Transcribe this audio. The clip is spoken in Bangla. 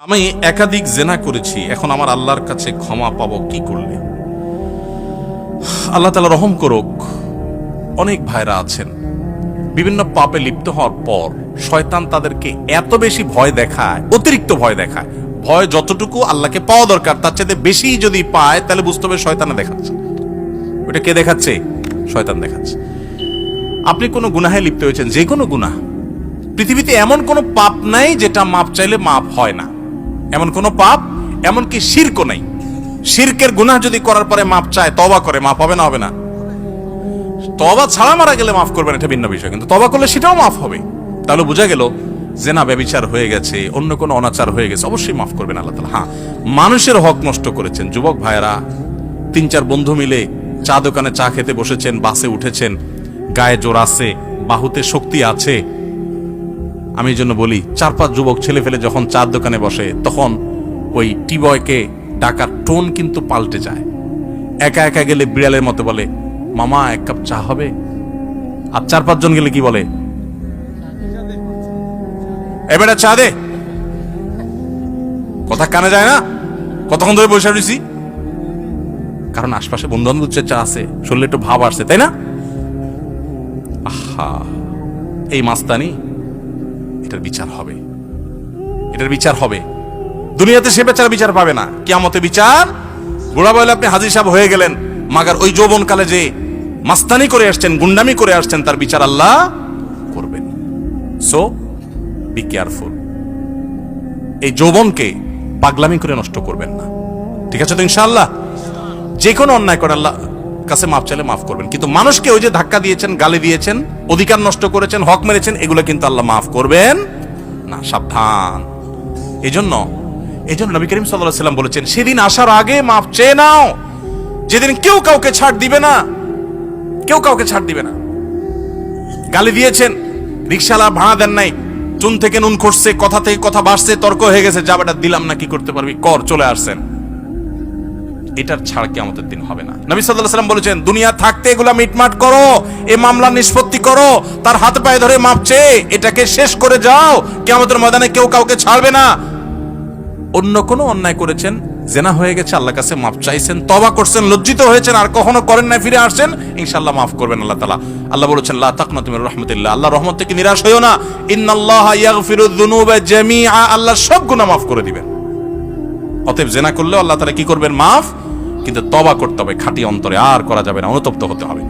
আমি একাধিক জেনা করেছি, এখন আমার আল্লাহর কাছে ক্ষমা পাবো কি করলে? আল্লাহ তাআলা রহম করুক। অনেক ভাইরা আছেন বিভিন্ন পাপে লিপ্ত হওয়ার পর শয়তান তাদেরকে এত বেশি ভয় দেখায়, অতিরিক্ত ভয় দেখায়। ভয় যতটুকু আল্লাহকে পাওয়া দরকার তার চাইতে বেশি যদি পায় তাহলে বুঝতে হবে শয়তানে দেখাচ্ছে। ওটা কে দেখাচ্ছে? শয়তান দেখাচ্ছে। আপনি কোনো গুনাহে লিপ্ত হয়েছেন, যে কোনো গুনাহ, পৃথিবীতে এমন কোনো পাপ নাই যেটা মাপ চাইলে মাপ হয় না। এমন কোনো পাপ, এমনকি শিরকও নাই। শিরকের গুনাহ যদি করার পরে মাপ চায়, তওবা করে, মাপ হবে না? হবে না? তওবা ছাড়া মারা গেলে মাফ করবেন, এটা ভিন্ন বিষয়, কিন্তু তওবা করলে সেটাও মাফ হবে। তাহলে বোঝা গেল জেনা ব্যভিচার হয়ে গেছে, অন্য কোনো অনাচার হয়ে গেছে, অবশ্যই মাফ করবেন আল্লাহ তাআলা। হ্যাঁ, মানুষের হক নষ্ট করেছেন। যুবক ভাইয়েরা 3-4 বন্ধু মিলে চা দোকানে চা খেতে বসেছেন, বাসে উঠেছেন, গায়ে জোর আছে, বাহুতে শক্তি আছে। আমি এই জন্য বলি, 4-5 যুবক ছেলে ফেলে যখন চার দোকানে বসে তখন ওই টি বয়কে ডাকার টোন কিন্তু পাল্টে যায়। একা একা গেলে বিড়ালের মতো বলে, মামা 1 কাপ চা হবে? আর 4-5 জন গেলে কি বলে? এবারে চা দে। কথা কানে যায় না? কতক্ষণ ধরে বসে রয়েছি? কারণ আশপাশে বন্ধু বান্ধব চা আছে, শরীরে একটু ভাব আসছে, তাই না? আহা, এই মাস্তানি, এটার বিচার হবে, এটার বিচার হবে। দুনিয়াতে সে বেচার বিচার পাবে না, কিয়ামতে বিচার। বুড়া বলে আপনি হাজী সাহেব হয়ে গেলেন, মাগার ওই যৌবনকালে যে মাস্তানি করে আসছেন, গুন্ডামি করে আসছেন, তার বিচার আল্লাহ করবেন। So be careful. এই যৌবনকে পাগলামি করে নষ্ট করবেন না, ঠিক আছে তো? ইনশাআল্লাহ যে কোনো অন্যায় করে আল্লাহ কাছে মাফ চাইলে মাফ করবেন, কিন্তু মানুষকে ওই যে ধাক্কা দিয়েছেন, গালি দিয়েছেন, অধিকার নষ্ট করেছেন, হক মেরেছেন, এগুলো কিন্তু আল্লাহ মাফ করবেন না। সাবধান। এই জন্য নবী করিম সাল্লাল্লাহু আলাইহি ওয়াসাল্লাম বলেছেন, সেদিন আসার আগে মাফ চেয়ে নাও, যেদিন কেউ কাউকে ছাড় দিবে না, কেউ কাউকে ছাড় দিবে না। গালি দিয়েছেন, রিকশালা ভাড়া দেন নাই, চুন থেকে নুন খসছে, কথা থেকে কথা বাড়ছে, তর্ক হয়ে গেছে, যা বেটা দিলাম না, কি করতে পারবি কর, চলে আসছেন। এটার ছাড় কিয়ামতের দিন হবে না। নবী সাল্লাল্লাহু আলাইহি ওয়াসাল্লাম বলেছেন, দুনিয়া থাকতে এগুলা মিটমাট করো, এই মামলা নিষ্পত্তি করো, তার হাতে পায়ে ধরে মাপ চেয়ে এটাকে শেষ করে যাও। কিয়ামতের ময়দানে কেউ কাউকে ছাড়বে না। অন্য কোনো অন্যায় করেছেন, জেনা হয়ে গেছে, আল্লাহর কাছে মাপ চাইছেন, তওবা করছেন, লজ্জিত হয়েছেন, আর কখনো করেন না, ফিরে আসছেন, ইনশাআল্লাহ মাফ করবেন আল্লাহ তাআলা। আল্লাহ বলেছেন, লা তাকনাতু মির রাহমাতিল্লাহ, আল্লাহর রহমত থেকে নিরাশ হইও না। ইন্নাল্লাহা ইয়াগফিরুয যুনুবা জামিআ, আল্লাহ সব গুনাহ মাফ করে দিবেন। অতএব জেনা করলেও আল্লাহ তাআলা কি করবেন? মাফ। কিন্তু তওবা করতে হবে খাঁটি অন্তরে, আর করা যাবে না, অনুতপ্ত হতে হবে।